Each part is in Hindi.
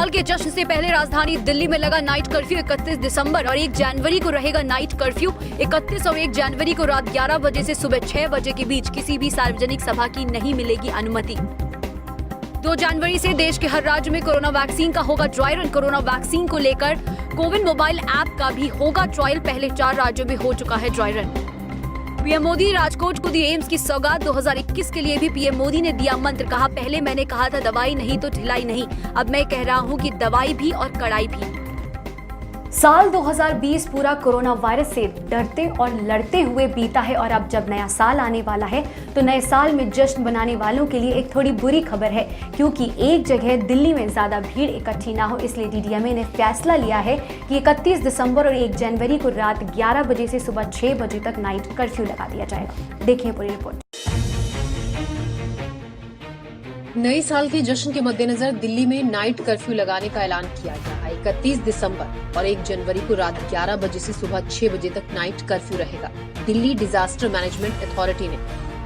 साल के जश्न से पहले राजधानी दिल्ली में लगा नाइट कर्फ्यू 31 दिसंबर और 1 जनवरी को रहेगा नाइट कर्फ्यू। 31 और 1 जनवरी को रात 11 बजे से सुबह 6 बजे के बीच किसी भी सार्वजनिक सभा की नहीं मिलेगी अनुमति। 2 जनवरी से देश के हर राज्य में कोरोना वैक्सीन का होगा ड्राई रन। कोरोना वैक्सीन को लेकर कोविन मोबाइल ऐप का भी होगा ट्रायल। पहले 4 राज्यों में हो चुका है dry run. PM Modi Rajkot को दी एम्स की सौगात। 2021 के लिए भी पीएम मोदी ने दिया मंत्र। कहा, पहले मैंने कहा था दवाई नहीं तो ढिलाई नहीं, अब मैं कह रहा हूं कि दवाई भी और कड़ाई भी। साल 2020 पूरा कोरोना वायरस से डरते और लड़ते हुए बीता है और अब जब नया साल आने वाला है तो नए साल में जश्न मनाने वालों के लिए एक थोड़ी बुरी खबर है, क्योंकि एक जगह दिल्ली में ज्यादा भीड़ इकट्ठी ना हो, इसलिए डीडीएमए ने फैसला लिया है कि 31 दिसंबर और 1 जनवरी को रात 11 बजे से सुबह 6 बजे तक नाइट कर्फ्यू लगा दिया जाएगा। देखिए पूरी रिपोर्ट। नए साल के जश्न के मद्देनजर दिल्ली में नाइट कर्फ्यू लगाने का ऐलान किया गया है। 31 दिसंबर और 1 जनवरी को रात 11 बजे से सुबह 6 बजे तक नाइट कर्फ्यू रहेगा। दिल्ली डिजास्टर मैनेजमेंट अथॉरिटी ने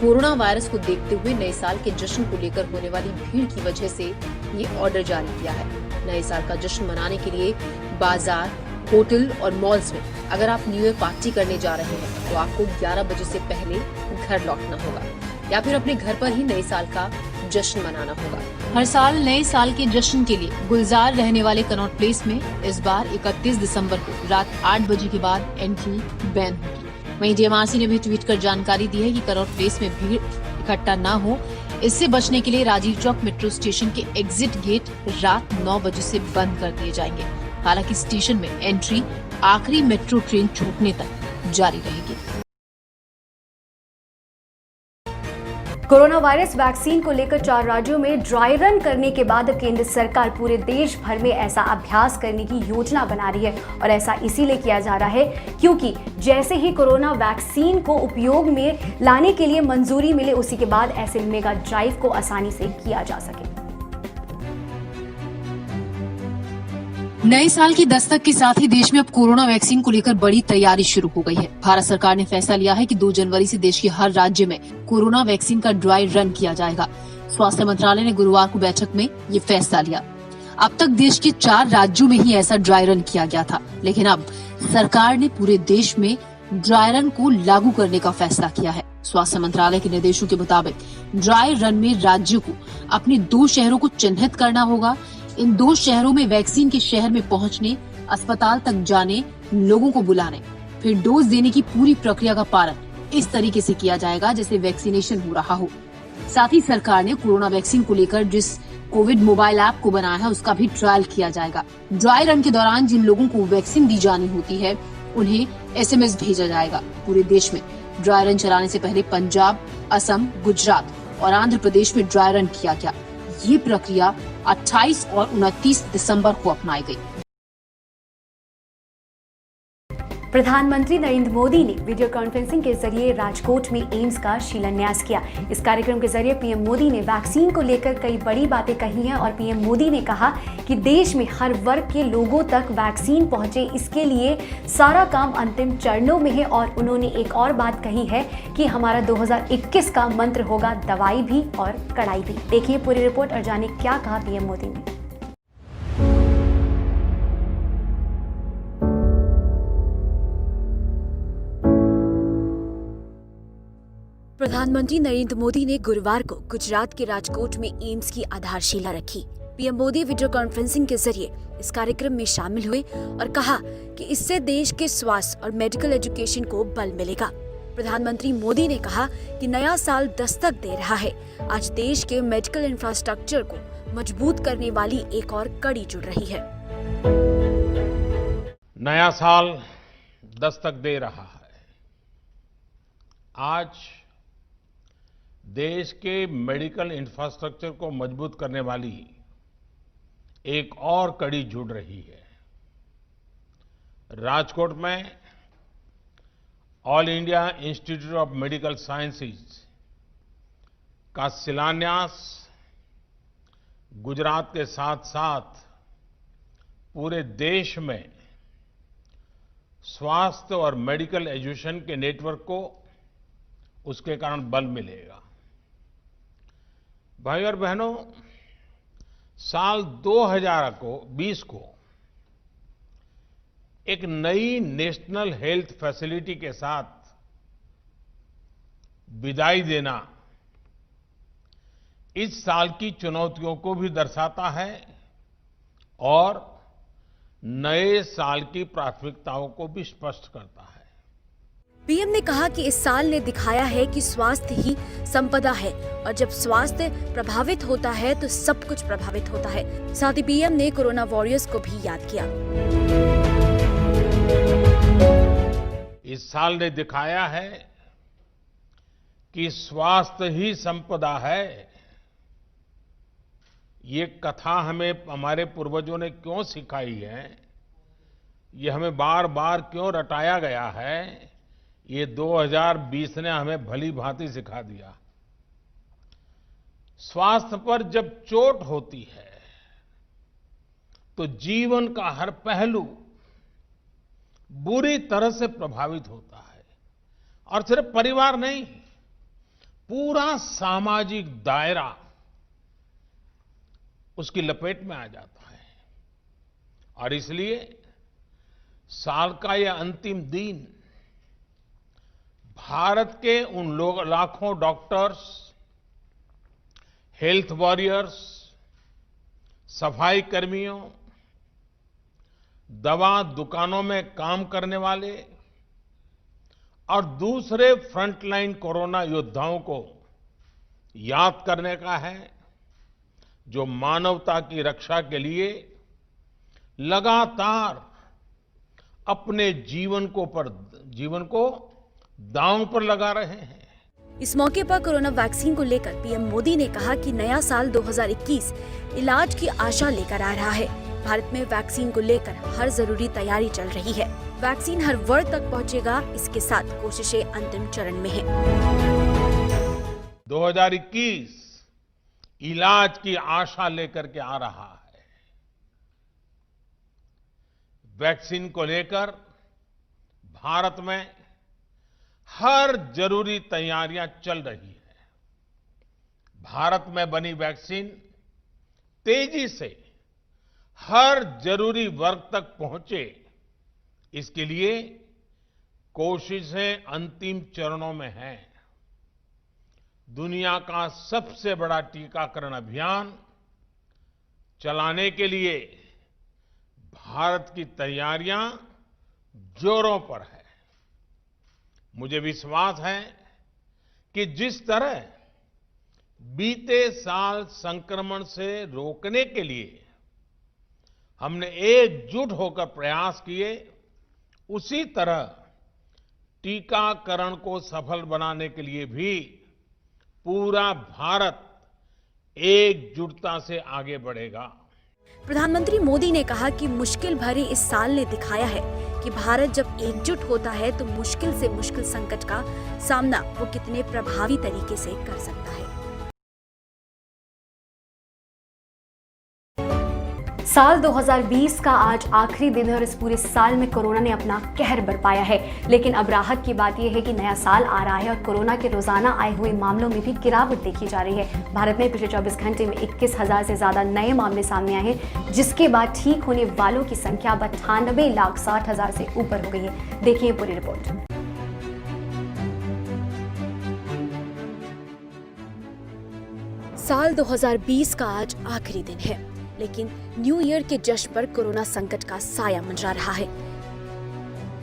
कोरोना वायरस को देखते हुए नए साल के जश्न को लेकर होने वाली भीड़ की वजह से ये ऑर्डर जारी किया है। नए साल का जश्न मनाने के लिए बाजार, होटल और मॉल्स में अगर आप न्यू ईयर पार्टी करने जा रहे हैं तो आपको 11 बजे से पहले घर लौटना होगा या फिर अपने घर पर ही नए साल का जश्न मनाना होगा। हर साल नए साल के जश्न के लिए गुलजार रहने वाले कनॉट प्लेस में इस बार 31 दिसंबर को रात 8 बजे के बाद एंट्री बैन होगी। वहीं डीएमआरसी ने भी ट्वीट कर जानकारी दी है कि कनॉट प्लेस में भीड़ इकट्ठा न हो, इससे बचने के लिए राजीव चौक मेट्रो स्टेशन के एग्जिट गेट रात 9 बजे से बंद कर दिए जाएंगे। हालांकि स्टेशन में एंट्री आखिरी मेट्रो ट्रेन छूटने तक जारी रहेगी। कोरोना वायरस वैक्सीन को लेकर 4 राज्यों में ड्राई रन करने के बाद केंद्र सरकार पूरे देश भर में ऐसा अभ्यास करने की योजना बना रही है और ऐसा इसीलिए किया जा रहा है क्योंकि जैसे ही कोरोना वैक्सीन को उपयोग में लाने के लिए मंजूरी मिले उसी के बाद ऐसे मेगा ड्राइव को आसानी से किया जा सके। नए साल की दस्तक के साथ ही देश में अब कोरोना वैक्सीन को लेकर बड़ी तैयारी शुरू हो गई है। भारत सरकार ने फैसला लिया है कि 2 जनवरी से देश के हर राज्य में कोरोना वैक्सीन का ड्राई रन किया जाएगा। स्वास्थ्य मंत्रालय ने गुरुवार को बैठक में ये फैसला लिया। अब तक देश के 4 राज्यों में ही ऐसा ड्राई रन किया गया था, लेकिन अब सरकार ने पूरे देश में ड्राई रन को लागू करने का फैसला किया है। स्वास्थ्य मंत्रालय के निर्देशों के मुताबिक ड्राई रन में राज्यों को अपने 2 शहरों को चिन्हित करना होगा। इन 2 शहरों में वैक्सीन के शहर में पहुंचने, अस्पताल तक जाने, लोगों को बुलाने, फिर डोज देने की पूरी प्रक्रिया का पालन इस तरीके से किया जाएगा जैसे वैक्सीनेशन हो रहा हो। साथ ही सरकार ने कोरोना वैक्सीन को लेकर जिस कोविड मोबाइल ऐप को बनाया है उसका भी ट्रायल किया जाएगा। ड्राई रन के दौरान जिन लोगों को वैक्सीन दी जानी होती है उन्हें SMS भेजा जाएगा। पूरे देश में ड्राई रन चलाने से पहले पंजाब, असम, गुजरात और आंध्र प्रदेश में ड्राई रन किया गया। ये प्रक्रिया 28 और 29 दिसंबर को अपनाई गई। प्रधानमंत्री नरेंद्र मोदी ने वीडियो कॉन्फ्रेंसिंग के जरिए राजकोट में एम्स का शिलान्यास किया। इस कार्यक्रम के जरिए पीएम मोदी ने वैक्सीन को लेकर कई बड़ी बातें कही हैं और पीएम मोदी ने कहा कि देश में हर वर्ग के लोगों तक वैक्सीन पहुंचे, इसके लिए सारा काम अंतिम चरणों में है। और उन्होंने एक और बात कही है कि हमारा 2021 का मंत्र होगा दवाई भी और कड़ाई भी। देखिए पूरी रिपोर्ट और जाने क्या कहा पीएम मोदी ने। प्रधानमंत्री नरेंद्र मोदी ने गुरुवार को गुजरात के राजकोट में एम्स की आधारशिला रखी। पीएम मोदी वीडियो कॉन्फ्रेंसिंग के जरिए इस कार्यक्रम में शामिल हुए और कहा कि इससे देश के स्वास्थ्य और मेडिकल एजुकेशन को बल मिलेगा। प्रधानमंत्री मोदी ने कहा कि नया साल दस्तक दे रहा है। आज देश के मेडिकल इंफ्रास्ट्रक्चर को मजबूत करने वाली एक और कड़ी जुड़ रही है। नया साल दस्तक दे रहा है। आज देश के मेडिकल इंफ्रास्ट्रक्चर को मजबूत करने वाली एक और कड़ी जुड़ रही है। राजकोट में all India institute of medical sciences का शिलान्यास गुजरात के साथ साथ पूरे देश में स्वास्थ्य और मेडिकल एजुकेशन के नेटवर्क को उसके कारण बल मिलेगा। भाई और बहनों, साल 2020 को एक नई नेशनल हेल्थ फैसिलिटी के साथ विदाई देना इस साल की चुनौतियों को भी दर्शाता है और नए साल की प्राथमिकताओं को भी स्पष्ट करता है। पीएम ने कहा कि इस साल ने दिखाया है कि स्वास्थ्य ही संपदा है और जब स्वास्थ्य प्रभावित होता है तो सब कुछ प्रभावित होता है। साथ ही पीएम ने कोरोना वॉरियर्स को भी याद किया। इस साल ने दिखाया है कि स्वास्थ्य ही संपदा है। ये कथा हमें हमारे पूर्वजों ने क्यों सिखाई है, ये हमें बार बार क्यों रटाया गया है, ये 2020 ने हमें भली भांति सिखा दिया। स्वास्थ्य पर जब चोट होती है तो जीवन का हर पहलू बुरी तरह से प्रभावित होता है और सिर्फ परिवार नहीं, पूरा सामाजिक दायरा उसकी लपेट में आ जाता है। और इसलिए साल का यह अंतिम दिन भारत के उन लाखों डॉक्टर्स, हेल्थ वॉरियर्स, सफाई कर्मियों, दवा दुकानों में काम करने वाले और दूसरे फ्रंटलाइन कोरोना योद्धाओं को याद करने का है, जो मानवता की रक्षा के लिए लगातार अपने जीवन को दांव पर लगा रहे हैं। इस मौके पर कोरोना वैक्सीन को लेकर पीएम मोदी ने कहा कि नया साल 2021 इलाज की आशा लेकर आ रहा है। भारत में वैक्सीन को लेकर हर जरूरी तैयारी चल रही है। वैक्सीन हर वर्ग तक पहुंचेगा, इसके साथ कोशिशें अंतिम चरण में हैं। 2021 इलाज की आशा लेकर के आ रहा है। वैक्सीन को लेकर भारत में हर जरूरी तैयारियां चल रही है। भारत में बनी वैक्सीन तेजी से हर जरूरी वर्ग तक पहुंचे, इसके लिए कोशिशें अंतिम चरणों में हैं। दुनिया का सबसे बड़ा टीकाकरण अभियान चलाने के लिए भारत की तैयारियां जोरों पर है। मुझे विश्वास है कि जिस तरह बीते साल संक्रमण से रोकने के लिए हमने एकजुट होकर प्रयास किए, उसी तरह टीकाकरण को सफल बनाने के लिए भी पूरा भारत एकजुटता से आगे बढ़ेगा। प्रधानमंत्री मोदी ने कहा कि मुश्किल भरे इस साल ने दिखाया है कि भारत जब एकजुट होता है तो मुश्किल से मुश्किल संकट का सामना वो कितने प्रभावी तरीके से कर सकता है। साल 2020 का आज आखिरी दिन है और इस पूरे साल में कोरोना ने अपना कहर बरपाया है। लेकिन अब राहत की बात यह है कि नया साल आ रहा है और कोरोना के रोजाना आए हुए मामलों में भी गिरावट देखी जा रही है। भारत में पिछले 24 घंटे में 21,000 से ज्यादा नए मामले सामने आए हैं, जिसके बाद ठीक होने वालों की संख्या 98,60,000 से ऊपर हो गई है। देखिए पूरी रिपोर्ट। साल 2020 का आज आखिरी दिन है, लेकिन न्यू ईयर के जश्न पर कोरोना संकट का साया मंडरा रहा है।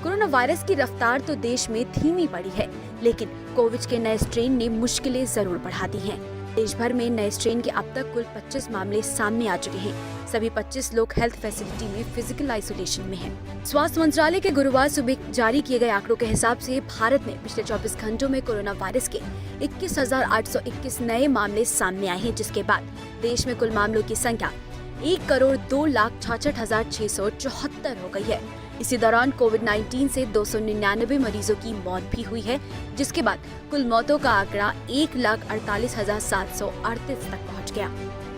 कोरोना वायरस की रफ्तार तो देश में धीमी पड़ी है, लेकिन कोविड के नए स्ट्रेन ने मुश्किलें जरूर बढ़ा दी हैं। देश भर में नए स्ट्रेन के अब तक कुल 25 मामले सामने आ चुके हैं। सभी 25 लोग हेल्थ फैसिलिटी में फिजिकल आइसोलेशन में हैं। स्वास्थ्य मंत्रालय के गुरुवार सुबह जारी किए गए आंकड़ों के हिसाब से भारत में पिछले 24 घंटों में कोरोना वायरस के 21,821 नए मामले सामने आए हैं, जिसके बाद देश में कुल मामलों की संख्या 1,02,66,674 हो गई है। इसी दौरान कोविड-19 से 299 मरीजों की मौत भी हुई है, जिसके बाद कुल मौतों का आंकड़ा 1,48,738 तक पहुंच गया।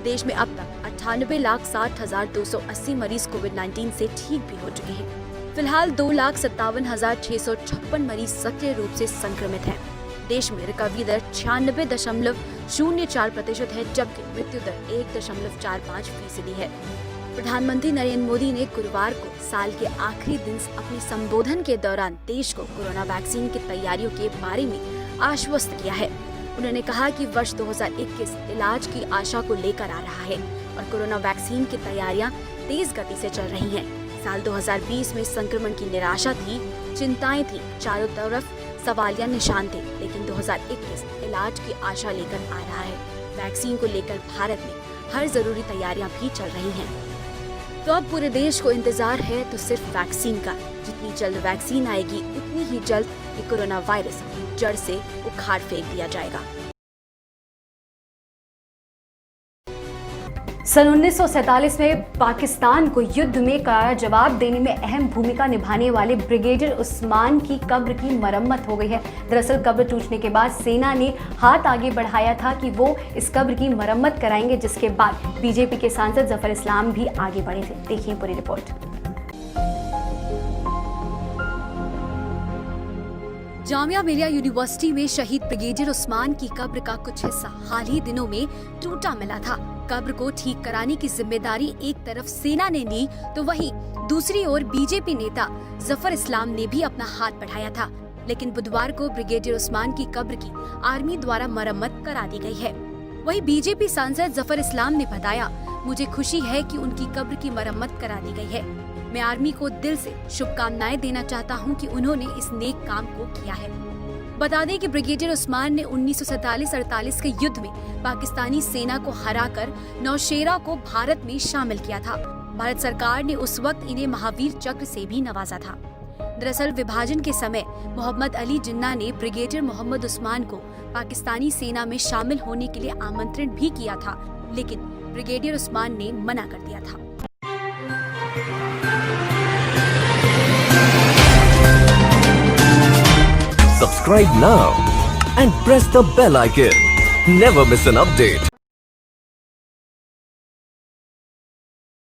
देश में अब तक 98,60,280 मरीज कोविड-19 से ठीक भी हो चुके हैं। फिलहाल 2,57,656 मरीज सक्रिय रूप से संक्रमित हैं। देश में रिकवरी दर 96.04% है, जबकि मृत्यु दर 1.45% है। प्रधानमंत्री नरेंद्र मोदी ने गुरुवार को साल के आखिरी दिन अपने संबोधन के दौरान देश को कोरोना वैक्सीन की तैयारियों के बारे में आश्वस्त किया है। उन्होंने कहा कि वर्ष 2021 इलाज की आशा को लेकर आ रहा है और कोरोना वैक्सीन की तैयारियां तेज गति से चल रही हैं। साल 2020 में संक्रमण की निराशा थी, चिंताएं थी, चारों तरफ सवालिया निशान थे, लेकिन 2021 इलाज की आशा लेकर आ रहा है। वैक्सीन को लेकर भारत में हर जरूरी तैयारियां भी चल रही हैं। तो अब पूरे देश को इंतजार है तो सिर्फ वैक्सीन का। जितनी जल्द वैक्सीन आएगी उतनी ही जल्द ये कोरोना वायरस जड़ से उखाड़ फेंक दिया जाएगा। सन 1947 में पाकिस्तान को युद्ध में करारा जवाब देने में अहम भूमिका निभाने वाले ब्रिगेडियर उस्मान की कब्र की मरम्मत हो गई है। दरअसल कब्र टूटने के बाद सेना ने हाथ आगे बढ़ाया था कि वो इस कब्र की मरम्मत कराएंगे, जिसके बाद बीजेपी के सांसद जफर इस्लाम भी आगे बढ़े थे। देखिए पूरी रिपोर्ट। जामिया मिलिया यूनिवर्सिटी में शहीद ब्रिगेडियर उस्मान की कब्र का कुछ हिस्सा हाल ही दिनों में टूटा मिला था। कब्र को ठीक कराने की जिम्मेदारी एक तरफ सेना ने ली तो वहीं दूसरी ओर बीजेपी नेता जफर इस्लाम ने भी अपना हाथ बढ़ाया था। लेकिन बुधवार को ब्रिगेडियर उस्मान की कब्र की आर्मी द्वारा मरम्मत करा दी गई है। वहीं बीजेपी सांसद जफर इस्लाम ने बताया, मुझे खुशी है कि उनकी कब्र की मरम्मत करा दी गई है। मैं आर्मी को दिल से शुभकामनाएं देना चाहता हूं कि उन्होंने इस नेक काम को किया है। बता दें कि ब्रिगेडियर उस्मान ने 1947-48 के युद्ध में पाकिस्तानी सेना को हराकर नौशेरा को भारत में शामिल किया था। भारत सरकार ने उस वक्त इन्हें महावीर चक्र से भी नवाजा था। दरअसल विभाजन के समय मोहम्मद अली जिन्ना ने ब्रिगेडियर मोहम्मद उस्मान को पाकिस्तानी सेना में शामिल होने के लिए आमंत्रण भी किया था, लेकिन ब्रिगेडियर उस्मान ने मना कर दिया था। Subscribe now and press the bell icon. Never miss an update.